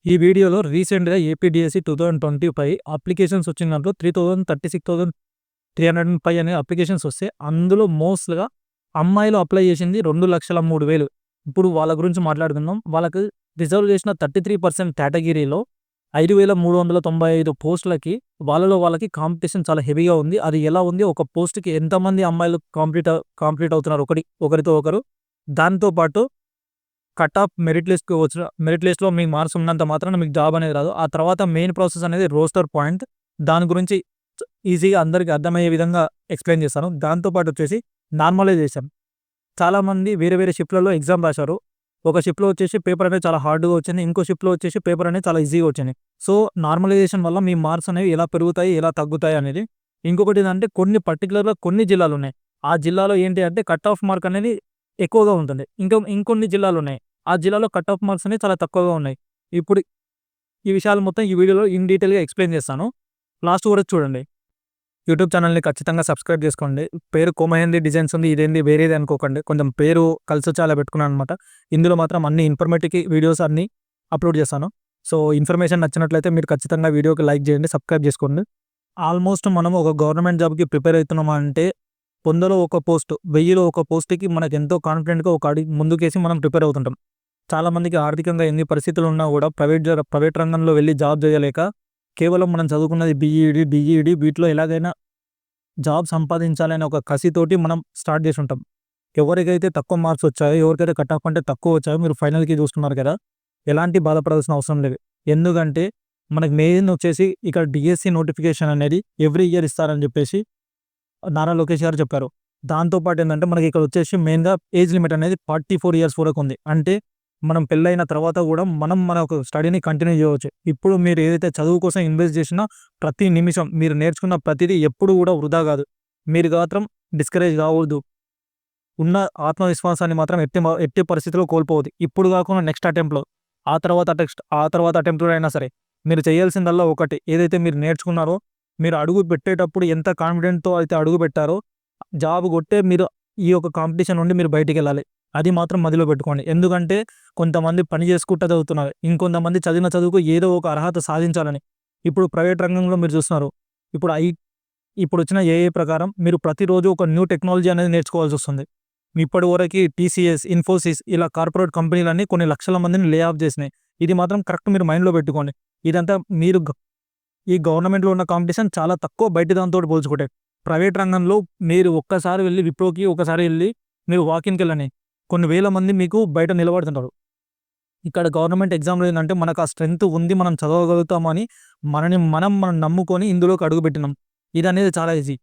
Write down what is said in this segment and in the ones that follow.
ఈ వీడియోలో రీసెంట్‌గా ఏపీడీఎస్సీ 2025 అప్లికేషన్స్ వచ్చిన దాంట్లో 36,305 అనే అప్లికేషన్స్ వస్తే, అందులో మోస్ట్‌గా అమ్మాయిలు అప్లై చేసింది 2,03,000. ఇప్పుడు వాళ్ళ గురించి మాట్లాడుకుందాం. వాళ్ళకి రిజర్వ్ చేసిన 33% కేటగిరీలో 5,395 పోస్టులకి వాళ్ళకి కాంపిటీషన్ చాలా హెవీగా ఉంది. అది ఎలా ఉంది? ఒక పోస్ట్‌కి ఎంతమంది అమ్మాయిలు కాంపీట్ అవుతున్నారు ఒకరితో ఒకరు. దాంతో పాటు కట్ ఆఫ్ మెరిట్ లిస్ట్‌లో మీకు మార్క్స్ ఉన్నంత మాత్రాన మీకు జాబ్ అనేది రాదు. ఆ తర్వాత మెయిన్ ప్రాసెస్ అనేది రోస్టర్ పాయింట్. దాని గురించి ఈజీగా అందరికి అర్థమయ్యే విధంగా ఎక్స్‌ప్లెయిన్ చేస్తాను. దాంతో పాటు వచ్చేసి నార్మలైజేషన్. చాలామంది వేరే వేరే షిఫ్ట్‌లలో ఎగ్జామ్ రాశారు. ఒక షిఫ్ట్‌లో వచ్చేసి పేపర్ అనేది చాలా హార్డ్‌గా వచ్చింది. ఇంకో షిఫ్ట్‌లో వచ్చేసి పేపర్ అనేది చాలా ఈజీగా వచ్చింది. సో, నార్మలైజేషన్ వల్ల మీ మార్క్స్ అనేవి ఎలా పెరుగుతాయి, ఎలా తగ్గుతాయి అనేది. ఇంకొకటి ఏందంటే పర్టిక్యులర్‌గా కొన్ని జిల్లాలున్నాయి. ఆ జిల్లాలో ఏంటి అంటే కట్ ఆఫ్ మార్క్ అనేది ఎక్కువగా ఉంటుంది. ఇంకొన్ని జిల్లాలున్నాయి. ఆ జిల్లాలో కట్ ఆఫ్ మార్క్స్ అనేవి చాలా తక్కువగా ఉన్నాయి. ఇప్పుడు ఈ విషయాలు మొత్తం ఈ వీడియోలో ఇన్ డీటెయిల్‌గా ఎక్స్‌ప్లెయిన్ చేస్తాను. లాస్ట్ వరకు చూడండి. యూట్యూబ్ ఛానల్‌ని ఖచ్చితంగా సబ్స్క్రైబ్ చేసుకోండి. పేరు కోమహేంద్రి డిజైన్స్ ఉంది. ఇదేంది వేరేది అనుకోకండి. కొంచెం పేరు కలిసొచ్చి అలా పెట్టుకున్నాననమాట. ఇందులో మాత్రం అన్ని ఇన్ఫర్మేటివ్ వీడియోస్ అన్నీ అప్‌లోడ్ చేస్తాను. సో, ఇన్ఫర్మేషన్ నచ్చినట్లయితే మీరు ఖచ్చితంగా వీడియోకి లైక్ చేయండి. సబ్స్క్రైబ్ చేసుకోండి. ఆల్మోస్ట్ మనం ఒక గవర్నమెంట్ జాబ్‌కి ప్రిపేర్ అవుతున్నామా అంటే 100లో ఒక పోస్ట్, 1000లో ఒక పోస్ట్‌కి మనకెంతో కాన్ఫిడెంట్‌గా ఒక అడుగు ముందుకేసి మనం ప్రిపేర్ అవుతుంటాం. చాలామందికి ఆర్థికంగా ఎన్ని పరిస్థితులున్నా కూడా ప్రైవేట్ రంగంలో వెళ్లి జాబ్ చేయలేక కేవలం మనం చదువుకున్నది బీఈడీ, డీఈడీ వీటిలో ఎలాగైనా జాబ్ సంపాదించాలనే ఒక కసితోటి మనం స్టార్ట్ చేసుంటాం. ఎవరికైతే తక్కువ మార్క్స్ వచ్చాయో, ఎవరికైతే కట్ ఆఫ్ అంటే తక్కువ వచ్చాయో మీరు ఫైనల్‌కి చూస్తున్నారు కదా! ఎలాంటి బాధపడాల్సిన అవసరం లేదు. ఎందుకంటే మనకు మెయిన్ వచ్చేసి ఇక్కడ డీఎస్సీ నోటిఫికేషన్ అనేది ఎవ్రీ ఇయర్ ఇస్తారని చెప్పేసి నారా లోకేష్ గారు చెప్పారు. దాంతో పాటు ఏందంటే మనకి ఇక్కడ వచ్చేసి మెయిన్‌గా ఏజ్ లిమిట్ అనేది 44 ఇయర్స్ వరకు ఉంది. అంటే మనం పెళ్లైన తర్వాత కూడా మన ఒక స్టడీని కంటిన్యూ చేయవచ్చు. ఇప్పుడు మీరు ఏదైతే చదువు కోసం ఇన్వెస్ట్ చేసినా ప్రతి నిమిషం మీరు నేర్చుకున్న ప్రతిదీ ఎప్పుడు కూడా వృధా కాదు. మీరు మాత్రం డిస్కరేజ్ కావద్దు. ఉన్న ఆత్మవిశ్వాసాన్ని మాత్రం ఎట్టి పరిస్థితిలో కోల్పోవద్దు. ఇప్పుడు కాకుండా నెక్స్ట్ అటెంప్ట్‌లో, ఆ తర్వాత అటెంప్ట్‌లో అయినా సరే మీరు చేయాల్సిందల్లా ఒకటి. ఏదైతే మీరు నేర్చుకున్నారో, మీరు అడుగు పెట్టేటప్పుడు ఎంత కాన్ఫిడెంట్‌తో అయితే అడుగు పెట్టారో, జాబ్ కొట్టే మీరు ఈ యొక్క కాంపిటీషన్ నుండి మీరు బయటికెళ్ళాలి. అది మాత్రం మదిలో పెట్టుకోండి. ఎందుకంటే కొంతమంది పని చేసుకుంటా చదువుతున్నారు. ఇంకొంతమంది చదివిన చదువుకు ఏదో ఒక అర్హత సాధించాలని. ఇప్పుడు ప్రైవేట్ రంగంలో మీరు చూస్తున్నారు. ఇప్పుడు ఇప్పుడొచ్చిన ఏఐ ప్రకారం మీరు ప్రతిరోజు ఒక న్యూ టెక్నాలజీ అనేది నేర్చుకోవాల్సొస్తుంది. ఇప్పటివరకి టీసీఎస్, ఇన్ఫోసిస్ ఇలా కార్పొరేట్ కంపెనీలన్నీ కొన్ని లక్షల మందిని లే ఆఫ్ చేసినాయి. ఇది మాత్రం కరెక్ట్ మీరు మైండ్‌లో పెట్టుకోండి. ఇదంతా మీరు ఈ గవర్నమెంట్‌లో ఉన్న కాంపిటీషన్ చాలా తక్కువ బయటి దానితోటి పోల్చుకుంటే. ప్రైవేట్ రంగంలో మీరు ఒక్కసారి వెళ్లి విప్రోకి ఒకసారి వెళ్లి మీరు వాకిన్‌కెళ్ళండి. కొన్ని వేల మంది మీకు బయట నిలబడుతుంటారు. ఇక్కడ గవర్నమెంట్ ఎగ్జామ్‌లో ఏందంటే మనకు ఆ స్ట్రెంత్ ఉంది. మనం చదవగలుగుతామని మనం నమ్ముకొని ఇందులోకి అడుగుపెట్టినాం. ఇదనేది చాలా ఈజీ.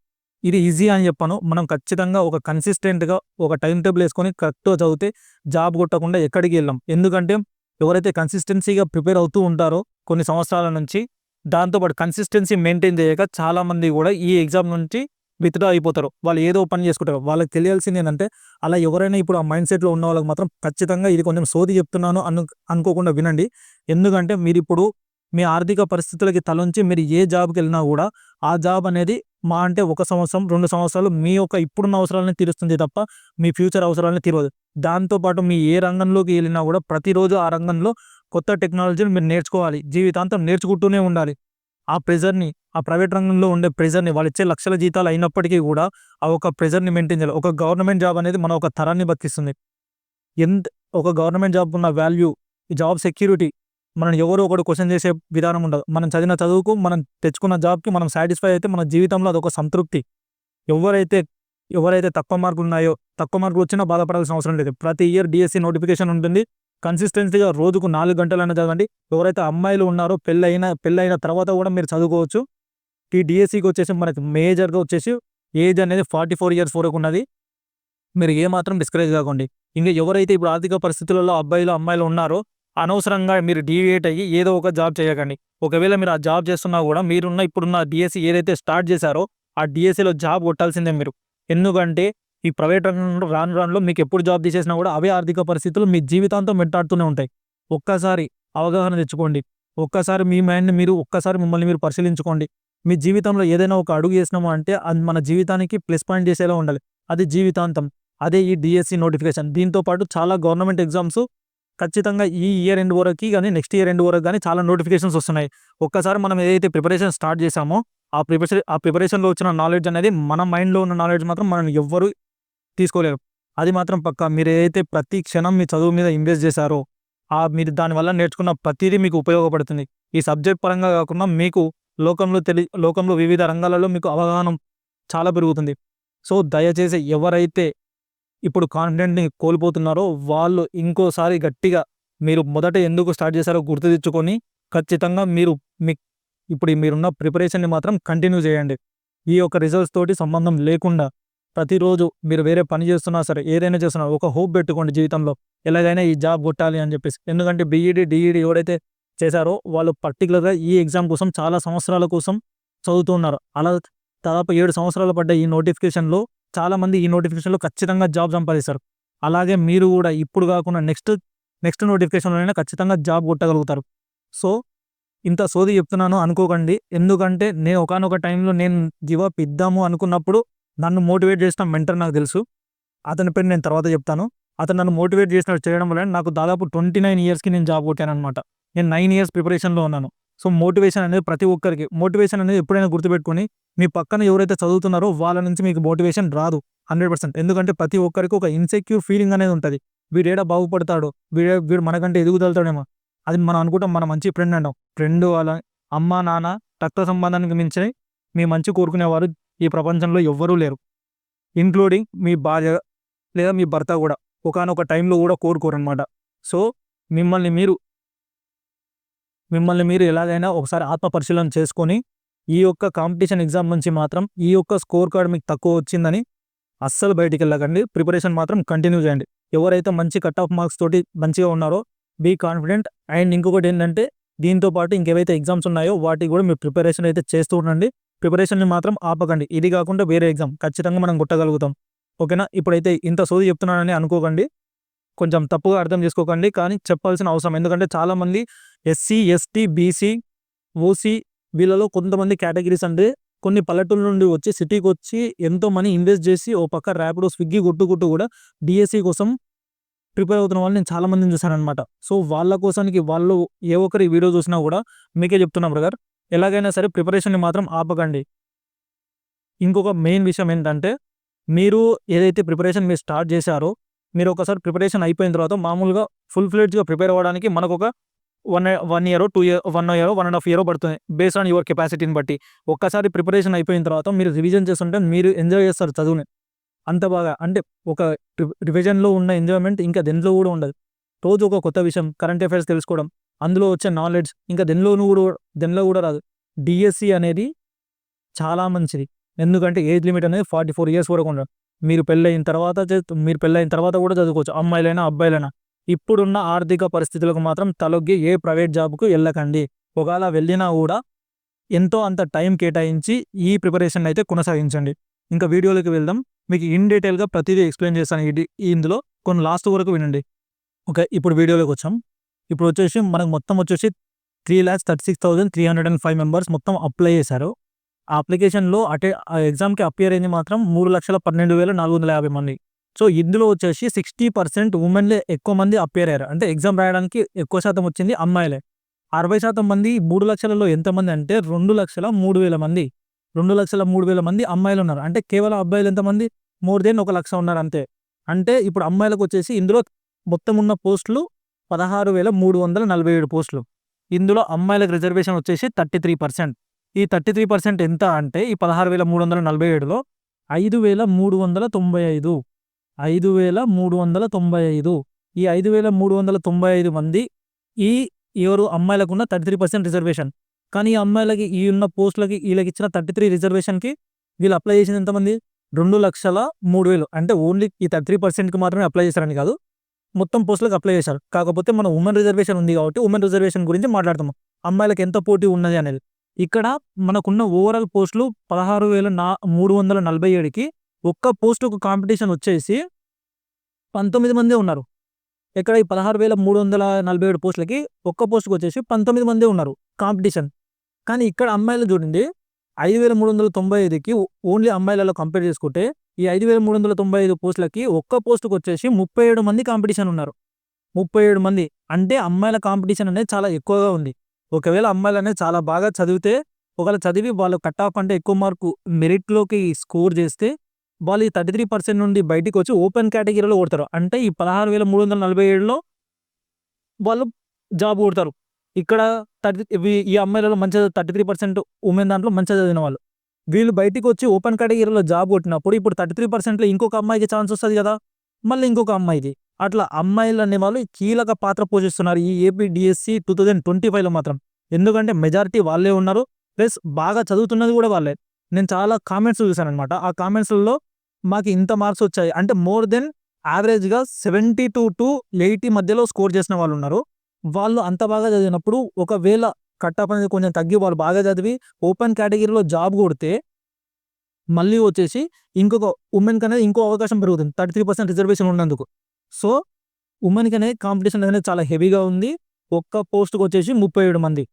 ఇది ఈజీ అని చెప్పను. మనం ఖచ్చితంగా ఒక కన్సిస్టెంట్‌గా ఒక టైమ్ టేబుల్ యేసుకొని కరెక్ట్‌గా చదివితే జాబ్ కొట్టకుండా ఎక్కడికి వెళ్ళం. ఎందుకంటే ఎవరైతే కన్సిస్టెన్సీగా ప్రిపేర్ అవుతూ ఉంటారో కొన్ని సంవత్సరాల నుంచి, దాంతో పాటు కన్సిస్టెన్సీ మెయింటైన్ చేయక చాలామంది కూడా ఈ ఎగ్జామ్ నుంచి విత్‌డ్రా అయిపోతారు. వాళ్ళు ఏదో పని చేసుకుంటారు. వాళ్ళకి తెలియాల్సింది ఏందంటే అలా ఎవరైనా ఇప్పుడు ఆ మైండ్ సెట్‌లో ఉన్న వాళ్ళకి మాత్రం ఖచ్చితంగా ఇది కొంచెం సోది చెప్తున్నాను అనుకోకుండా వినండి. ఎందుకంటే మీరిప్పుడు మీ ఆర్థిక పరిస్థితులకి తలొంచి మీరు ఏ జాబ్‌కెళ్ళినా గూడా, ఆ జాబ్ అనేది అంటే 1 సంవత్సరం, 2 సంవత్సరాలు మీ యొక్క ఇప్పుడున్న అవసరాలను తీరుస్తుంది తప్ప, మీ ఫ్యూచర్ అవసరాలను తీరవదు. దాంతో పాటు మీ ఏ రంగంలోకి ఎళ్ళినా గూడా ప్రతిరోజు ఆ రంగంలో కొత్త టెక్నాలజీని మీరు నేర్చుకోవాలి. జీవితాంతం నేర్చుకుంటూనే ఉండాలి. ఆ ప్రెషర్‌ని, ఆ ప్రైవేట్ రంగంలో ఉండే ప్రెషర్‌ని వాళ్ళిచ్చే లక్షల జీతాలు అయినప్పటికీ గూడా, ఆ ఒక ప్రెషర్‌ని మెయింటైన్ చేయాలి. ఒక గవర్నమెంట్ జాబ్ అనేది మన ఒక తరాన్ని బతికిస్తుంది. ఎంత్ ఒక గవర్నమెంట్ జాబ్‌కున్న వాల్యూ, ఈ జాబ్ సెక్యూరిటీ మనల్ని ఎవరో ఒకడు క్వెషన్ చేసే విధానం ఉండదు. మనం చదివిన చదువుకు, మనం తెచ్చుకున్న జాబ్‌కి మనం సాటిస్ఫై అయితే మన జీవితంలో అదొక సంతృప్తి. ఎవరైతే ఎవరైతే తక్కువ మార్కులున్నాయో, తక్కువ మార్కులొచ్చినా బాధపడాల్సిన అవసరం లేదు. ప్రతి ఇయర్ డీఎస్సీ నోటిఫికేషన్ ఉంటుంది. కన్సిస్టెన్సీగా రోజుకు 4 గంటలైనా చదవండి. ఎవరైతే అమ్మాయిలు ఉన్నారో పెళ్లయిన తర్వాత కూడా మీరు చదువుకోవచ్చు. ఈ డీఎస్సీకొచ్చేసి మనకి మేజర్‌గా వచ్చేసి ఏజ్ అనేది 44 ఇయర్స్ వరకున్నది. మీరు ఏమాత్రం డిస్కరేజ్ కాకండి. ఇంక ఎవరైతే ఇప్పుడు ఆర్థిక పరిస్థితులలో అబ్బాయిలు, అమ్మాయిలు ఉన్నారో అనవసరంగా మీరు డీవియేట్ అయ్యి ఏదో ఒక జాబ్ చేయకండి. ఒకవేళ మీరు ఆ జాబ్ చేస్తున్నా గూడా ఇప్పుడున్న డీఎస్సీ ఏదైతే స్టార్ట్ చేశారో ఆ డీఎస్సీలో జాబ్ కొట్టాల్సిందే మీరు. ఎందుకంటే ఈ ప్రైవేట్ రంగంలో రానులో మీకెప్పుడు జాబ్ తీసేసినా గూడా అవే ఆర్థిక పరిస్థితులు మీ జీవితాంతం వెంటాడుతూనే ఉంటాయి. ఒక్కసారి అవగాహన తెచ్చుకోండి. ఒక్కసారి మీ మైండ్‌ని మిమ్మల్ని మీరు పరిశీలించుకోండి. మీ జీవితంలో ఏదైనా ఒక అడుగు ఏసినాము అంటే అది మన జీవితానికి ప్లస్ పాయింట్ చేసేలా ఉండాలి. అది జీవితాంతం. అదే ఈ డీఎస్సీ నోటిఫికేషన్. దీంతో పాటు చాలా గవర్నమెంట్ ఎగ్జామ్స్ ఖచ్చితంగా ఈ ఇయర్ ఎండ్ వరకి గానీ, నెక్స్ట్ ఇయర్ ఎండ్ వరకు గానీ చాలా నోటిఫికేషన్స్ వస్తున్నాయి. ఒక్కసారి మనం ఏదైతే ప్రిపరేషన్ స్టార్ట్ చేశామో, ఆ ప్రిపరేషన్‌లో వచ్చిన నాలెడ్జ్ అనేది మన మైండ్‌లో ఉన్న నాలెడ్జ్ మాత్రం మనల్ని ఎవ్వరు తీసుకోలేరు. అది మాత్రం పక్కా. మీరేదైతే ప్రతి క్షణం మీ చదువు మీద ఇన్వెస్ట్ చేశారో, మీరు దానివల్ల నేర్చుకున్న ప్రతీదీ మీకు ఉపయోగపడుతుంది. ఈ సబ్జెక్ట్ పరంగా కాకుండా మీకు లోకంలో వివిధ రంగాలలో మీకు అవగాహన చాలా పెరుగుతుంది. సో, దయచేసి ఎవరైతే ఇప్పుడు కాన్ఫిడెంట్‌ని కోల్పోతున్నారో వాళ్ళు ఇంకోసారి గట్టిగా మీరు మొదట ఎందుకు స్టార్ట్ చేశారో గుర్తు తెచ్చుకొని ఖచ్చితంగా ఇప్పుడు మీరున్న ప్రిపరేషన్‌ని మాత్రం కంటిన్యూ చేయండి. ఈ యొక్క రిజల్ట్స్ తోటి సంబంధం లేకుండా ప్రతిరోజు మీరు వేరే పని చేస్తున్నా సరే, ఏదైనా చేస్తున్నా ఒక హోప్ పెట్టుకోండి జీవితంలో. ఎలాగైనా ఈ జాబ్ కొట్టాలి అని చెప్పేసి. ఎందుకంటే బీఈడీ, డీఈడీ ఎవరైతే చేశారో వాళ్ళు పర్టిక్యులర్‌గా ఈ ఎగ్జామ్ కోసం చాలా సంవత్సరాల కోసం చదువుతూ ఉన్నారు. అలా దాదాపు 7 సంవత్సరాలు పడ్డ ఈ నోటిఫికేషన్‌లో చాలామంది ఈ నోటిఫికేషన్‌లో ఖచ్చితంగా జాబ్ సంపాదిస్తారు. అలాగే మీరు కూడా ఇప్పుడు కాకుండా నెక్స్ట్ నోటిఫికేషన్‌లోనైనా ఖచ్చితంగా జాబ్ కొట్టగలుగుతారు. సో, ఇంత సోది చెప్తున్నాను అనుకోకండి. ఎందుకంటే నేను ఒకానొక టైంలో నేను గివ్ అప్ ఇద్దాము అనుకున్నప్పుడు నన్ను మోటివేట్ చేసిన మెంటర్ నాకు తెలుసు. అతని పేరు నేను తర్వాత చెప్తాను. అతను నన్ను మోటివేట్ చేసినట్టు చేయడం వల్ల నాకు దాదాపు 29 ఇయర్స్‌కి నేను జాబ్ కొట్టాననమాట. నేను 9 ఇయర్స్ ప్రిపరేషన్‌లో ఉన్నాను. సో, మోటివేషన్ అనేది ప్రతి ఒక్కరికి మోటివేషన్ అనేది ఎప్పుడైనా గుర్తుపెట్టుకొని మీ పక్కన ఎవరైతే చదువుతున్నారో వాళ్ళ నుంచి మీకు మోటివేషన్ రాదు 100%. ఎందుకంటే ప్రతి ఒక్కరికి ఒక ఇన్‌సెక్యూర్ ఫీలింగ్ అనేది ఉంటది. వీడేడ బాగుపడతాడో, వీడు మనకంటే ఎదుగుదలుతాడేమో. అది మనం అనుకుంటాం మన మంచి ఫ్రెండ్ అంటాం. ఫ్రెండ్ అలా అమ్మ, నాన్న, రక్త సంబంధానికి మించి మీ మంచి కోరుకునేవారు ఈ ప్రపంచంలో ఎవ్వరూ లేరు. ఇంక్లూడింగ్ మీ భార్య లేదా మీ భర్త కూడా ఒకానొక టైంలో కూడా కోరుకోరనమాట. సో, మిమ్మల్ని మీరు ఎలాగైనా ఒకసారి ఆత్మ పరిశీలన చేసుకొని ఈ యొక్క కాంపిటీషన్ ఎగ్జామ్ నుంచి మాత్రం ఈ యొక్క స్కోర్ కార్డ్ మీకు తక్కువ వచ్చిందని అస్సలు బయటికెళ్ళకండి. ప్రిపరేషన్ మాత్రం కంటిన్యూ చేయండి. ఎవరైతే మంచి కట్ ఆఫ్ మార్క్స్ తోటి మంచిగా ఉన్నారో బీ కాన్ఫిడెంట్. అండ్ ఇంకొకటి ఏంటంటే దీంతో పాటు ఇంకేవైతే ఎగ్జామ్స్ ఉన్నాయో వాటికి కూడా మీరు ప్రిపరేషన్ అయితే చేస్తూ ఉండండి. ప్రిపరేషన్‌ని మాత్రం ఆపకండి. ఇది కాకుండా వేరే ఎగ్జామ్ ఖచ్చితంగా మనం కొట్టగలుగుతాం. ఓకేనా? ఇప్పుడైతే ఇంత సోది చెప్తున్నానని అనుకోకండి. కొంచెం తప్పుగా అర్థం చేసుకోకండి. కానీ చెప్పాల్సిన అవసరం. ఎందుకంటే చాలామంది ఎస్సీ, ఎస్టీ, బీసీ, ఓసీ వీళ్ళలో కొంతమంది కేటగిరీస్ అంటే కొన్ని పల్లెటూరు నుండి వచ్చి సిటీకొచ్చి ఎంతో మనీ ఇన్వెస్ట్ చేసి ఓ పక్క ర్యాపిడో, స్విగ్గీ కొట్టుకుంటూ కూడా డీఎస్సీ కోసం ప్రిపేర్ అవుతున్న వాళ్ళని నేను చాలా మందిని చూశాననమాట. సో, వాళ్ళ కోసానికి వాళ్ళు ఏ ఒక్కరి వీడియో చూసినా కూడా మీకే చెప్తున్నా బ్రదర్, ఎలాగైనా సరే ప్రిపరేషన్‌ని మాత్రం ఆపకండి. ఇంకొక మెయిన్ విషయం ఏంటంటే మీరు ఏదైతే ప్రిపరేషన్ మీరు స్టార్ట్ చేశారో మీరు ఒకసారి ప్రిపరేషన్ అయిపోయిన తర్వాత మామూలుగా ఫుల్ ఫ్లెడ్జ్‌గా ప్రిపేర్ అవ్వడానికి మనకొక 1 ఇయరో, 2 ఇయర్ 1 ఇయరో, 1½ ఇయరో పడుతుంది. బేస్డ్ ఆన్ యువర్ కెపాసిటీని బట్టి. ఒక్కసారి ప్రిపరేషన్ అయిపోయిన తర్వాత మీరు రివిజన్ చేస్తుంటే మీరు ఎంజాయ్ చేస్తారు చదువుని. అంత బాగా అంటే ఒక రివిజన్‌లో ఉన్న ఎంజాయ్‌మెంట్ ఇంకా దేంట్లో కూడా ఉండదు. రోజు ఒక కొత్త విషయం, కరెంట్ అఫైర్స్ తెలుసుకోవడం, అందులో వచ్చే నాలెడ్జ్ ఇంకా దేనిలో కూడా రాదు. డీఎస్సీ అనేది చాలా మంచిది. ఎందుకంటే ఏజ్ లిమిట్ అనేది 44 ఇయర్స్ వరకు ఉండదు. మీరు పెళ్లయిన తర్వాత కూడా చదువుకోవచ్చు. అమ్మాయిలైనా, అబ్బాయిలైనా. ఇప్పుడున్న ఆర్థిక పరిస్థితులకు మాత్రం తలొగ్గి ఏ ప్రైవేట్ జాబ్‌కు ఎళ్ళకండి. ఒకవేళ వెళ్ళినా కూడా ఎంతో అంత టైం కేటాయించి ఈ ప్రిపరేషన్ అయితే కొనసాగించండి. ఇంకా వీడియోలోకి వెళ్దాం. మీకు ఇన్ డీటెయిల్‌గా ప్రతిదీ ఎక్స్‌ప్లెయిన్ చేస్తాను ఇందులో. కొన్ని లాస్ట్ వరకు వినండి. ఓకే. ఇప్పుడు వీడియోలోకి వచ్చాం. ఇప్పుడు వచ్చేసి మనకు మొత్తం వచ్చేసి 3,36,305 మెంబర్స్ మొత్తం అప్లై చేశారు. ఆ అప్లికేషన్‌లో ఆ ఎగ్జామ్‌కి అపియర్ అయింది మాత్రం 3,12,450 మంది. సో, ఇందులో వచ్చేసి 60% వుమెన్‌లే ఎక్కువ మంది అపియర్ అయ్యారు. అంటే ఎగ్జామ్ రాయడానికి ఎక్కువ శాతం వచ్చింది అమ్మాయిలే. 60% మంది 3,00,000లో ఎంతమంది అంటే 2,03,000 మంది. 2,03,000 మంది అమ్మాయిలున్నారు. అంటే కేవలం అబ్బాయిలు ఎంతమంది? మోర్ దెన్ 1,00,000 ఉన్నారు అంతే. అంటే ఇప్పుడు అమ్మాయిలకొచ్చేసి ఇందులో మొత్తం ఉన్న పోస్టులు 16,347 పోస్టులు. ఇందులో అమ్మాయిలకు రిజర్వేషన్ వచ్చేసి 33%. ఈ 33% ఎంత అంటే ఈ 16,347లో 5,395. 5,395. ఈ 5,395 మంది ఎవరు అమ్మాయిలకున్న 33% రిజర్వేషన్. కానీ ఈ అమ్మాయిలకి ఉన్న పోస్టులకి ఈళ్ళకిచ్చిన 33 రిజర్వేషన్‌కి వీళ్ళు అప్లై చేసింది ఎంతమంది? 2,03,000. అంటే ఓన్లీ ఈ 33%కి మాత్రమే అప్లై చేశారని కాదు. మొత్తం పోస్టులకు అప్లై చేశారు. కాకపోతే మన ఉమెన్ రిజర్వేషన్ ఉంది కాబట్టి ఉమెన్ రిజర్వేషన్ గురించి మాట్లాడుతున్నాం. అమ్మాయిలకి ఎంత పోటీ ఉన్నది అనేది. ఇక్కడ మనకున్న ఓవరాల్ పోస్టులు 16,347కి ఒక్క పోస్టుకు కాంపిటీషన్ వచ్చేసి 19 మందే ఉన్నారు. ఇక్కడ ఈ 16,347 పోస్టులకి ఒక్క పోస్టుకు వచ్చేసి 19 మందే ఉన్నారు కాంపిటీషన్. కానీ ఇక్కడ అమ్మాయిలు చూడండి 5,395కి ఓన్లీ అమ్మాయిలలో కంపేర్ చేసుకుంటే ఈ 5,395 పోస్టులకి ఒక్క పోస్టుకు వచ్చేసి 37 మంది కాంపిటీషన్ ఉన్నారు. 37 మంది. అంటే అమ్మాయిల కాంపిటీషన్ అనేది చాలా ఎక్కువగా ఉంది. ఒకవేళ అమ్మాయిలనేది చాలా బాగా చదివితే, ఒకవేళ చదివి వాళ్ళు కట్ ఆఫ్ అంటే ఎక్కువ మార్కు మెరిట్‌లోకి స్కోర్ చేస్తే, వాళ్ళు ఈ 33% నుండి బయటికొచ్చి ఓపెన్ కేటగిరీలో కొడతారు. అంటే ఈ 16,347లో వాళ్ళు జాబ్ కొడతారు. ఇక్కడ ఈ అమ్మాయిలలో మంచిగా 33% ఉమెన్ దాంట్లో మంచిగా చదివిన వాళ్ళు. వీళ్ళు బయటికొచ్చి ఓపెన్ కేటగిరీలో జాబ్ కొట్టినప్పుడు ఇప్పుడు 33%లో ఇంకొక అమ్మాయికి ఛాన్స్ వస్తది గదా! మళ్ళీ ఇంకొక అమ్మాయికి. అట్లా అమ్మాయిలనేవాళ్ళు కీలక పాత్ర పోషిస్తున్నారు ఈ ఏపీ డీఎస్సీ 2025లో మాత్రం. ఎందుకంటే మెజారిటీ వాళ్ళే ఉన్నారు. ప్లస్ బాగా చదువుతున్నది గూడా వాళ్ళే. నేను చాలా కామెంట్స్ చూసాననమాట. ఆ కామెంట్స్‌లలో మాకు ఇంత మార్క్స్ వచ్చాయి. అంటే మోర్ దెన్ యావరేజ్‌గా 72-80 మధ్యలో స్కోర్ చేసిన వాళ్ళున్నారు. వాళ్ళు అంత బాగా చదివినప్పుడు ఒకవేళ కట్ ఆఫ్ అనేది కొంచెం తగ్గి వాళ్ళు బాగా చదివి ఓపెన్ కేటగిరీలో జాబ్ కొడితే, మళ్ళీ వచ్చేసి ఇంకొక వుమెన్‌కనేది ఇంకో అవకాశం పెరుగుతుంది. 33% రిజర్వేషన్ ఉన్నందుకు. సో, వుమెన్‌కనేది కాంపిటీషన్ అనేది చాలా హెవీగా ఉంది. ఒక్క పోస్ట్‌కొచ్చేసి 37 మంది.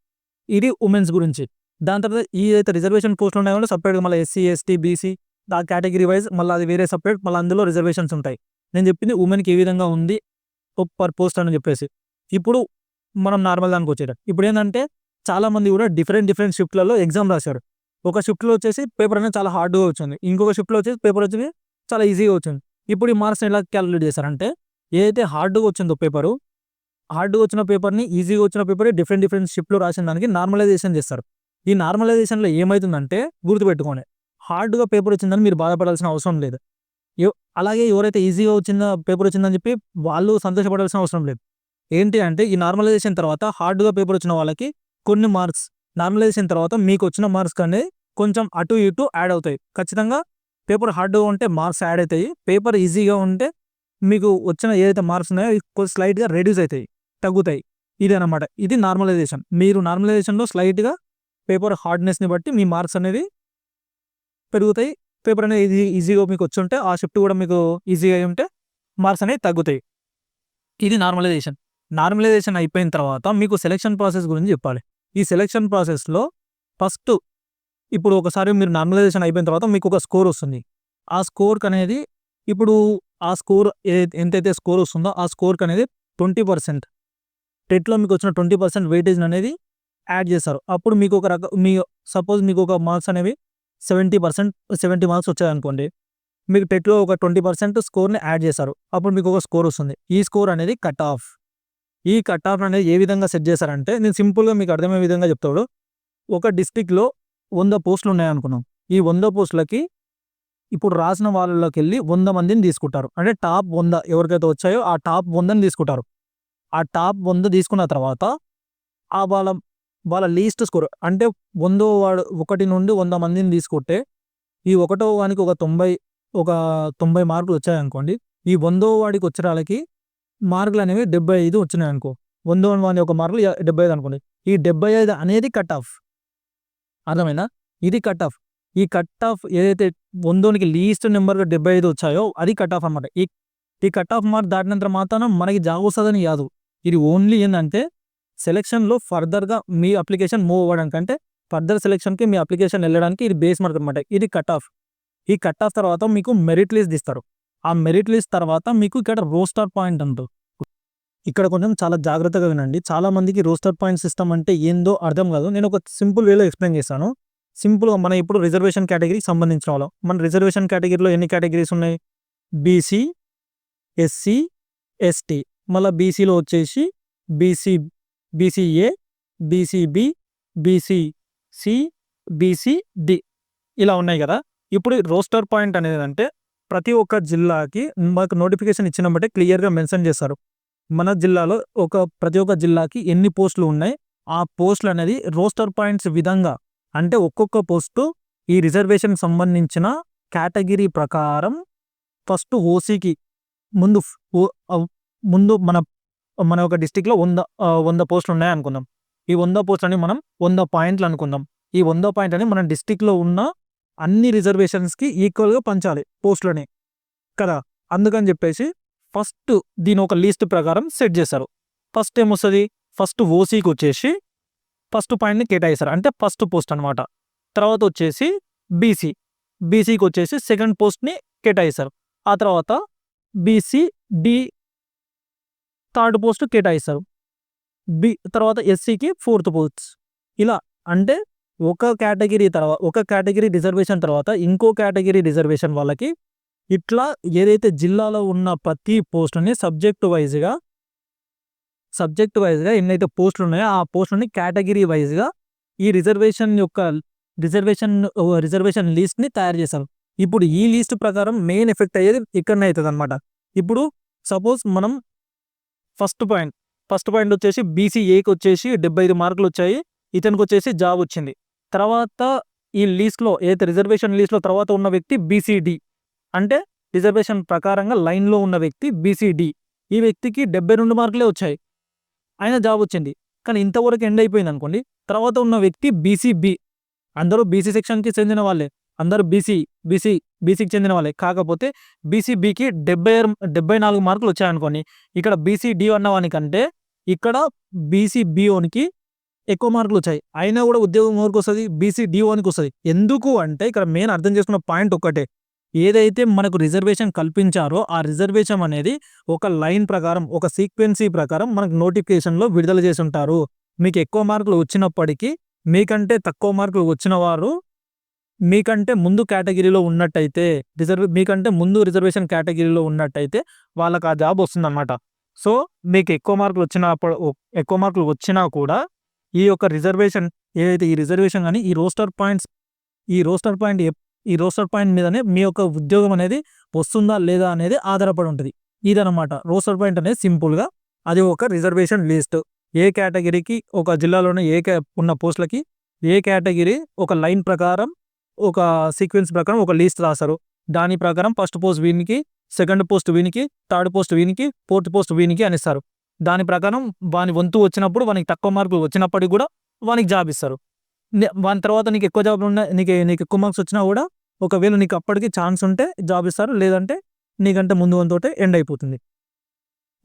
ఇది వుమెన్స్ గురించి. దాని తర్వాత ఏదైతే రిజర్వేషన్ పోస్టులు ఉన్నాయో సెపరేట్‌గా మళ్ళీ ఎస్సీ, ఎస్టీ, బీసీ ఆ కేటగిరీ వైస్ మళ్ళీ అది వేరే సెపరేట్ మళ్ళీ అందులో రిజర్వేషన్స్ ఉంటాయి. నేను చెప్పింది వుమెన్‌కి ఏ విధంగా ఉంది పర్ పోస్ట్ అని చెప్పేసి. ఇప్పుడు మనం నార్మల్ దానికొచ్చేటప్పుడు. ఇప్పుడేందంటే చాలామంది కూడా డిఫరెంట్ షిఫ్ట్‌లలో ఎగ్జామ్ రాశారు. ఒక షిఫ్ట్‌లో వచ్చేసి పేపర్ అనేది చాలా హార్డ్‌గా వచ్చింది. ఇంకొక షిఫ్ట్‌లో వచ్చేసి పేపర్ వచ్చేసి చాలా ఈజీగా వచ్చింది. ఇప్పుడు ఈ మార్క్స్‌ని ఎలా క్యాలిక్యులేట్ చేశారంటే, ఏదైతే హార్డ్‌గా వచ్చిందో పేపరు, హార్డ్‌గా వచ్చిన పేపర్‌ని, ఈజీగా వచ్చిన పేపర్‌ని డిఫరెంట్ షిఫ్ట్‌లో రాసిన దానికి నార్మలైజేషన్ చేస్తారు. ఈ నార్మలైజేషన్‌లో ఏమైతుందంటే గుర్తుపెట్టుకోండి. హార్డ్‌గా పేపర్ వచ్చిందని మీరు బాధపడాల్సిన అవసరం లేదు. యో అలాగే ఎవరైతే ఈజీగా వచ్చిన పేపర్ వచ్చిందని చెప్పి వాళ్ళు సంతోషపడాల్సిన అవసరం లేదు. ఏంటి అంటే ఈ నార్మలైజేషన్ తర్వాత హార్డ్‌గా పేపర్ వచ్చిన వాళ్ళకి కొన్ని మార్క్స్, నార్మలైజేషన్ తర్వాత మీకొచ్చిన మార్క్స్ అనేది కొంచెం అటు ఇటు యాడ్ అవుతాయి. ఖచ్చితంగా పేపర్ హార్డ్‌గా ఉంటే మార్క్స్ యాడ్ అయితాయి. పేపర్ ఈజీగా ఉంటే మీకు వచ్చిన ఏదైతే మార్క్స్ ఉన్నాయో అవి కొంచెం స్లైట్‌గా రెడ్యూస్ అయితాయి. తగ్గుతాయి. ఇదనమాట. ఇది నార్మలైజేషన్. మీరు నార్మలైజేషన్‌లో స్లైట్‌గా పేపర్ హార్డ్‌నెస్‌ని బట్టి మీ మార్క్స్ అనేది పెరుగుతాయి. పేపర్ అనేది ఈజీగా మీకు వచ్చుంటే ఆ షిఫ్ట్ కూడా మీకు ఈజీగా అయ్యుంటే మార్క్స్ అనేవి తగ్గుతాయి. ఇది నార్మలైజేషన్. నార్మలైజేషన్ అయిపోయిన తర్వాత మీకు సెలక్షన్ ప్రాసెస్ గురించి చెప్పాలి. ఈ సెలక్షన్ ప్రాసెస్‌లో ఫస్ట్ ఇప్పుడు ఒకసారి మీరు నార్మలైజేషన్ అయిపోయిన తర్వాత మీకొక స్కోర్ వస్తుంది. ఆ స్కోర్‌కనేది ఇప్పుడు ఆ స్కోర్ ఎంతైతే స్కోర్ వస్తుందో ఆ స్కోర్‌కనేది 20% టెట్‌లో మీకొచ్చిన 20% వెయిటేజ్‌ననేది యాడ్ చేస్తారు. అప్పుడు మీకొక సపోజ్ మీకొక మార్క్స్ అనేవి 70 మార్క్స్ వచ్చాయనుకోండి. మీకు టెట్‌లో ఒక 20% స్కోర్‌ని యాడ్ చేశారు. అప్పుడు మీకొక స్కోర్ వస్తుంది. ఈ స్కోర్ అనేది కట్ ఆఫ్. ఈ కట్ ఆఫ్ అనేది ఏ విధంగా సెట్ చేశారంటే, నేను సింపుల్‌గా మీకు అర్థమయ్యే విధంగా చెప్తా చూడు. ఒక డిస్ట్రిక్ట్‌లో 100 పోస్టులు ఉన్నాయనుకుందాం. ఈ 100 పోస్టులకి ఇప్పుడు రాసిన వాళ్ళలోకెళ్ళి 100 మందిని తీసుకుంటారు. అంటే టాప్ 100 ఎవరికైతే వచ్చాయో ఆ టాప్ 100ని తీసుకుంటారు. ఆ టాప్ 100 తీసుకున్న తర్వాత ఆ వాళ్ళ వాళ్ళ లీస్ట్ స్కోర్ అంటే 100 వాడు 1 నుండి 100 మందిని తీసుకుంటే, ఈ ఒకటో వానికి ఒక 90 మార్కులు వచ్చాయనుకోండి. ఈ 100వ వాడికి వచ్చేటాళ్ళకి మార్కులనేవి 75 వచ్చినాయనుకో. 100వ వాని యొక్క మార్కులు 75 అనుకోండి. ఈ 75 అనేది కట్ ఆఫ్. అర్థమైందా? ఇది కట్ ఆఫ్. ఈ కట్ ఆఫ్ ఏదైతే 100కి లీస్ట్ నంబర్‌గా 75 వచ్చాయో అది కట్ ఆఫ్ అన్నమాట. ఈ కట్ ఆఫ్ మార్క్ దాటినంత మాత్రాన మనకి జాబ్ వస్తదని కాదు. ఇది ఓన్లీ ఏందంటే సెలక్షన్‌లో ఫర్దర్‌గా మీ అప్లికేషన్ మూవ్ అవ్వడానికి అంటే ఫర్దర్ సెలక్షన్‌కి మీ అప్లికేషన్ ఎళ్ళడానికి ఇది బేస్ మార్క్ అన్నమాట. ఇది కట్ ఆఫ్. ఈ కట్ ఆఫ్ తర్వాత మీకు మెరిట్ లిస్ట్ ఇస్తారు. ఆ మెరిట్ లిస్ట్ తర్వాత మీకు ఇక్కడ రోస్టర్ పాయింట్ అంటారు. ఇక్కడ కొంచెం చాలా జాగ్రత్తగా వినండి. చాలా మందికి రోస్టర్ పాయింట్ సిస్టమ్ అంటే ఏందో అర్థం కాదు. నేను ఒక సింపుల్ వేలో ఎక్స్‌ప్లెయిన్ చేస్తాను. సింపుల్‌గా మనం ఇప్పుడు రిజర్వేషన్ కేటగిరీకి సంబంధించిన వాళ్ళం. మన రిజర్వేషన్ కేటగిరీలో ఎన్ని కేటగిరీస్ ఉన్నాయి? BC, SC, ST. మళ్ళా బీసీలో వచ్చేసి BC BCA, BCB, BCC, BCD ఇలా ఉన్నాయి గదా! ఇప్పుడు రోస్టర్ పాయింట్ అనేదంటే ప్రతి ఒక్క జిల్లాకి మాకు నోటిఫికేషన్ ఇచ్చినమ్మటే క్లియర్‌గా మెన్షన్ చేస్తారు. మన జిల్లాలో ప్రతి ఒక్క జిల్లాకి ఎన్ని పోస్టులు ఉన్నాయి. ఆ పోస్టులనేది రోస్టర్ పాయింట్స్ విధంగా అంటే ఒక్కొక్క పోస్టు ఈ రిజర్వేషన్‌కి సంబంధించిన కేటగిరీ ప్రకారం ఫస్ట్ ఓసీకి ముందు ఫ్ ఓ ఆవ్ ముందు మన ఒక డిస్ట్రిక్ట్‌లో 100 పోస్టులు ఉన్నాయనుకుందాం. ఈ 100 పోస్టులని మనం 100 పాయింట్లు అనుకుందాం. ఈ 100 పాయింట్లని మన డిస్ట్రిక్ట్‌లో ఉన్న అన్ని రిజర్వేషన్స్‌కి ఈక్వల్‌గా పంచాలి పోస్టులని కదా! అందుకని జెప్పేసి ఫస్ట్ దీని ఒక లిస్ట్ ప్రకారం సెట్ జేశారు. ఫస్ట్ ఏమొస్తది? ఫస్ట్ ఓసీకొచ్చేసి ఫస్ట్ పాయింట్‌ని కేటాయిస్తారు. అంటే ఫస్ట్ పోస్ట్ అనమాట. తర్వాత వచ్చేసి బీసీ. బీసీకొచ్చేసి సెకండ్ పోస్ట్‌ని కేటాయిస్తారు. ఆ తర్వాత బీసీ, డి థర్డ్ పోస్ట్ కేటాయిస్తారు. తర్వాత ఎస్సీకి ఫోర్త్ పోస్ట్. ఇలా అంటే ఒక కేటగిరీ రిజర్వేషన్ తర్వాత ఇంకో కేటగిరీ రిజర్వేషన్ వాళ్ళకి ఇట్లా ఏదైతే జిల్లాలో ఉన్న ప్రతి పోస్ట్‌ని సబ్జెక్ట్ వైస్‌గా ఎన్నైతే పోస్టులు ఉన్నాయో ఆ పోస్టులని కేటగిరీ వైస్‌గా ఈ రిజర్వేషన్ లిస్ట్‌ని తయారు చేశారు. ఇప్పుడు ఈ లిస్ట్ ప్రకారం మెయిన్ ఎఫెక్ట్ అయ్యేది ఇక్కడనే అయితదనమాట. ఇప్పుడు సపోజ్ మనం ఫస్ట్ పాయింట్ వచ్చేసి బీసీఏకి వచ్చేసి 75 మార్కులు వచ్చాయి. ఇతనికి వచ్చేసి జాబ్ వచ్చింది. తర్వాత ఈ లిస్ట్‌లో ఏదైతే రిజర్వేషన్ లిస్ట్‌లో తర్వాత ఉన్న వ్యక్తి బీసీడీ. అంటే రిజర్వేషన్ ప్రకారంగా లైన్‌లో ఉన్న వ్యక్తి బీసీడీ. ఈ వ్యక్తికి 72 మార్కులే వచ్చాయి. ఆయన జాబ్ వచ్చింది. కానీ ఇంతవరకు ఎండ్ అయిపోయింది అనుకోండి. తర్వాత ఉన్న వ్యక్తి బీసీబీ. అందరూ బీసీ సెక్షన్‌కి చెందిన వాళ్ళే. అందరూ బీసీకి చెందిన వాళ్ళే. కాకపోతే బీసీబీకి 74 మార్కులు వచ్చాయనుకోండి. ఇక్కడ బీసీడీ అన్నవానికంటే ఇక్కడ బీసీబీఓనికి ఎక్కువ మార్కులు వచ్చాయి. అయినా కూడా ఉద్యోగం ఎవరికి వస్తది? బీసీడీఓనికి వస్తది. ఎందుకు అంటే ఇక్కడ మెయిన్ అర్థం చేసుకున్న పాయింట్ ఒక్కటే. ఏదైతే మనకు రిజర్వేషన్ కల్పించారో ఆ రిజర్వేషన్ అనేది ఒక లైన్ ప్రకారం, ఒక సీక్వెన్సీ ప్రకారం మనకు నోటిఫికేషన్‌లో విడుదల చేసుంటారు. మీకు ఎక్కువ మార్కులు వచ్చినప్పటికీ మీకంటే తక్కువ మార్కులు వచ్చిన వారు మీకంటే ముందు కేటగిరీలో ఉన్నట్టయితే మీకంటే ముందు రిజర్వేషన్ కేటగిరీలో ఉన్నట్టయితే వాళ్ళకి ఆ జాబ్ వస్తుందన్నమాట. సో, మీకు ఎక్కువ మార్కులు వచ్చినా కూడా ఈ యొక్క రిజర్వేషన్ ఏదైతే ఈ రిజర్వేషన్ గాని ఈ రోస్టర్ పాయింట్ మీదనే మీ యొక్క ఉద్యోగం అనేది వస్తుందా లేదా అనేది ఆధారపడి ఉంటది. ఇదనమాట రోస్టర్ పాయింట్ అనేది సింపుల్‌గా అది ఒక రిజర్వేషన్ లిస్ట్. ఏ కేటగిరీకి ఒక జిల్లాలోనే ఉన్న పోస్టులకి ఏ కేటగిరీ ఒక లైన్ ప్రకారం ఒక సీక్వెన్స్ ప్రకారం ఒక లిస్ట్ రాస్తారు. దాని ప్రకారం ఫస్ట్ పోస్ట్ వీనికి, సెకండ్ పోస్ట్ వీనికి, థర్డ్ పోస్ట్ వీనికి, ఫోర్త్ పోస్ట్ వీనికి అని ఇస్తారు. దాని ప్రకారం వాని వంతు వచ్చినప్పుడు వానికి తక్కువ మార్కులు వచ్చినప్పటికి కూడా వానికి జాబ్ ఇస్తారు. వాని తర్వాత నీకు ఎక్కువ మార్క్స్ వచ్చినా కూడా ఒకవేళ నీకు అప్పటికి ఛాన్స్ ఉంటే జాబ్ ఇస్తారు. లేదంటే నీకంటే ముందు వంతోటే ఎండ్ అయిపోతుంది.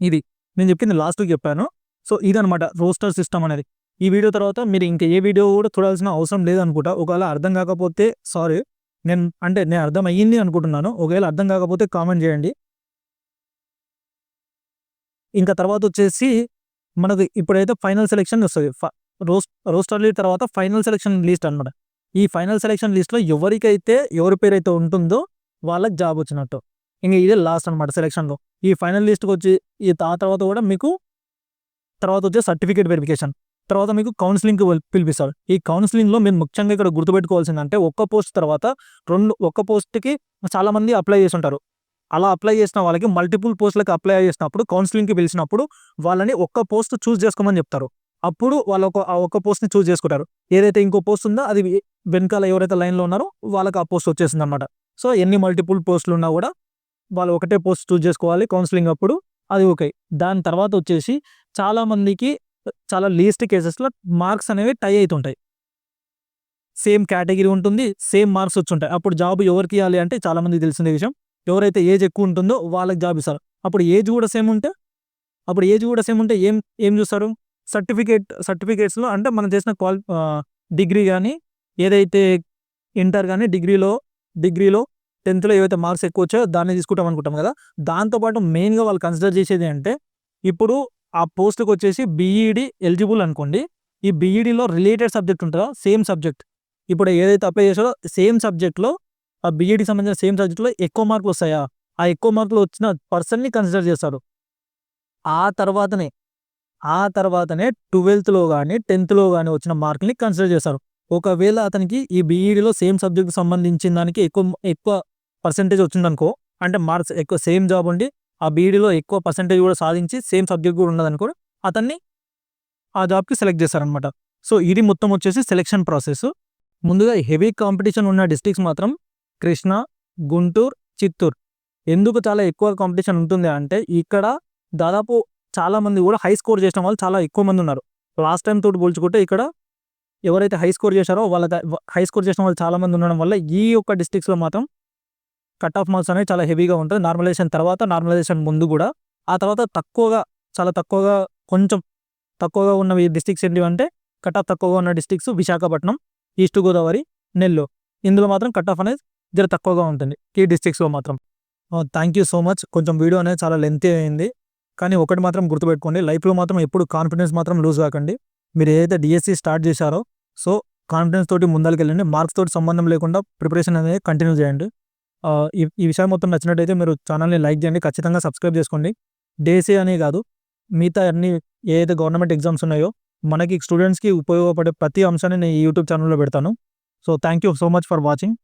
ఇది నేను చెప్పింది లాస్ట్‌కి చెప్పాను. సో, ఇదనమాట రోస్టర్ సిస్టమ్ అనేది. ఈ వీడియో తర్వాత మీరు ఇంకా ఏ వీడియో కూడా చూడాల్సిన అవసరం లేదనుకుంటా. ఒకవేళ అర్థం కాకపోతే సారీ. నేను అర్థం అయ్యింది అనుకుంటున్నాను. ఒకవేళ అర్థం కాకపోతే కామెంట్ చేయండి. ఇంకా తర్వాత వచ్చేసి మనకు ఇప్పుడైతే ఫైనల్ సెలక్షన్ వస్తది. రోస్టర్ లిస్ట్ తర్వాత ఫైనల్ సెలక్షన్ లిస్ట్ అనమాట. ఈ ఫైనల్ సెలక్షన్ లిస్ట్‌లో ఎవరి పేరైతే ఉంటుందో వాళ్ళకి జాబ్ వచ్చినట్టు. ఇంక ఇదే లాస్ట్ అనమాట సెలక్షన్‌లో. ఈ ఫైనల్ లిస్ట్‌కొచ్చి తర్వాత కూడా మీకు తర్వాత వచ్చే సర్టిఫికేట్ వెరిఫికేషన్. తర్వాత మీకు కౌన్సిలింగ్‌కి పిలిపిస్తారు. ఈ కౌన్సిలింగ్‌లో మీరు ముఖ్యంగా ఇక్కడ గుర్తుపెట్టుకోవాల్సిందంటే ఒక్క పోస్ట్ తర్వాత ఒక్క పోస్ట్‌కి చాలామంది అప్లై చేసుంటారు. అలా అప్లై చేసిన వాళ్ళకి మల్టిపుల్ పోస్ట్‌లకి అప్లై చేసినప్పుడు కౌన్సిలింగ్‌కి పిలిచినప్పుడు వాళ్ళని ఒక్క పోస్ట్ చూజ్ చేసుకోమని చెప్తారు. అప్పుడు వాళ్ళు ఆ ఒక్క పోస్ట్‌ని చూజ్ చేసుకుంటారు. ఏదైతే ఇంకో పోస్ట్ ఉందో అది వెనకాల ఎవరైతే లైన్‌లో ఉన్నారో వాళ్ళకి ఆ పోస్ట్ వచ్చేసిందనమాట. సో, ఎన్ని మల్టిపుల్ పోస్టులు ఉన్నా కూడా వాళ్ళు ఒకటే పోస్ట్ చూజ్ చేసుకోవాలి కౌన్సిలింగ్ అప్పుడు. అది ఓకే. దాని తర్వాత వచ్చేసి చాలామందికి చాలా లీస్ట్ కేసెస్‌లో మార్క్స్ అనేవి టై అయితుంటాయి. సేమ్ కేటగిరీ ఉంటుంది. సేమ్ మార్క్స్ వచ్చుంటాయి. అప్పుడు జాబ్ ఎవరికి ఇయ్యాలి అంటే చాలామందికి తెలిసిన విషయం. ఎవరైతే ఏజ్ ఎక్కువ ఉంటుందో వాళ్ళకి జాబ్ ఇస్తారు. అప్పుడు ఏజ్ కూడా సేమ్ ఉంటే ఏం చూస్తారు? సర్టిఫికేట్స్‌లో అంటే మనం చేసిన డిగ్రీ గాని ఏదైతే ఇంటర్ గాని డిగ్రీలో 10థ్‌లో ఏవైతే మార్క్స్ ఎక్కువ వచ్చాయో దాన్ని తీసుకుంటాం అనుకుంటాం కదా! దాంతో పాటు మెయిన్‌గా వాళ్ళు కన్సిడర్ చేసేది అంటే ఇప్పుడు ఆ పోస్ట్‌కి వచ్చేసి బీఈడీ ఎలిజిబుల్ అనుకోండి. ఈ బీఈడీలో రిలేటెడ్ సబ్జెక్ట్ ఉంటదా? Same subject. ఇప్పుడు ఏదైతే అప్లై చేసారో సేమ్ సబ్జెక్ట్‌లో ఆ బీఈడీకి సంబంధించిన సేమ్ సబ్జెక్ట్‌లో ఎక్కువ మార్కులు వస్తాయా? ఆ ఎక్కువ మార్కులు వచ్చిన పర్సన్‌ని కన్సిడర్ చేస్తారు. ఆ తర్వాతనే 12థ్‌లో గాని, 10థ్‌లో గాని వచ్చిన మార్కుల్ని కన్సిడర్ చేస్తారు. ఒకవేళ అతనికి ఈ బీఈడీలో సేమ్ సబ్జెక్ట్‌కి సంబంధించిన దానికి ఎక్కువ పర్సెంటేజ్ వచ్చిందనుకో, అంటే మార్క్స్ ఎక్కువ సేమ్ జాబ్ ఉండి ఆ బీఈడీలో ఎక్కువ పర్సెంటేజ్ కూడా సాధించి సేమ్ సబ్జెక్ట్ కూడా ఉన్నదనుకో అతన్ని ఆ జాబ్‌కి సెలెక్ట్ చేస్తారనమాట. సో, ఇది మొత్తం వచ్చేసి సెలక్షన్ ప్రాసెస్. ముందుగా హెవీ కాంపిటీషన్ ఉన్న డిస్ట్రిక్ట్స్ మాత్రం కృష్ణా, గుంటూరు, చిత్తూరు. ఎందుకు చాలా ఎక్కువ కాంపిటీషన్ ఉంటుంది అంటే ఇక్కడ దాదాపు చాలామంది కూడా హై స్కోర్ చేసిన వాళ్ళు చాలా ఎక్కువ మంది ఉన్నారు. లాస్ట్ టైమ్ తోటి పోల్చుకుంటే ఇక్కడ ఎవరైతే హై స్కోర్ చేశారో హై స్కోర్ చేసిన వాళ్ళు చాలా మంది ఉండడం వల్ల ఈ యొక్క డిస్ట్రిక్ట్స్‌లో మాత్రం కట్ ఆఫ్ మార్క్స్ అనేవి చాలా హెవీగా ఉంటాయి. నార్మలైజేషన్ ముందు కూడా. ఆ తర్వాత చాలా తక్కువగా కొంచెం తక్కువగా ఉన్నవి డిస్ట్రిక్ట్స్ ఏంటివంటే కట్ ఆఫ్ తక్కువగా ఉన్న డిస్ట్రిక్ట్స్ విశాఖపట్నం, ఈస్ట్ గోదావరి, నెల్లూరు. ఇందులో మాత్రం కట్ ఆఫ్ అనేది జర తక్కువగా ఉంటుంది ఈ డిస్ట్రిక్ట్స్‌లో మాత్రం. Thank you so much. కొంచెం వీడియో అనేది చాలా లెంతీ అయింది. కానీ ఒకటి మాత్రం గుర్తుపెట్టుకోండి, లైఫ్‌లో మాత్రం ఎప్పుడు కాన్ఫిడెన్స్ మాత్రం లూజ్ కాకండి. మీరు ఏదైతే డీఎస్సీ స్టార్ట్ చేశారో, సో కాన్ఫిడెన్స్ తోటి ముందలకెళ్ళండి. మార్క్స్ తోటి సంబంధం లేకుండా ప్రిపరేషన్ అనేది కంటిన్యూ చేయండి. ఈ విషయం మొత్తం నచ్చినట్టయితే మీరు ఛానల్‌ని లైక్ చేయండి. ఖచ్చితంగా సబ్స్క్రైబ్ చేసుకోండి. డీఎస్సీ అనే కాదు, మిగతా అన్ని ఏదైతే గవర్నమెంట్ ఎగ్జామ్స్ ఉన్నాయో, మనకి స్టూడెంట్స్‌కి ఉపయోగపడే ప్రతి అంశాన్ని నేను ఈ యూట్యూబ్ ఛానల్‌లో పెడతాను. So thank you so much for watching.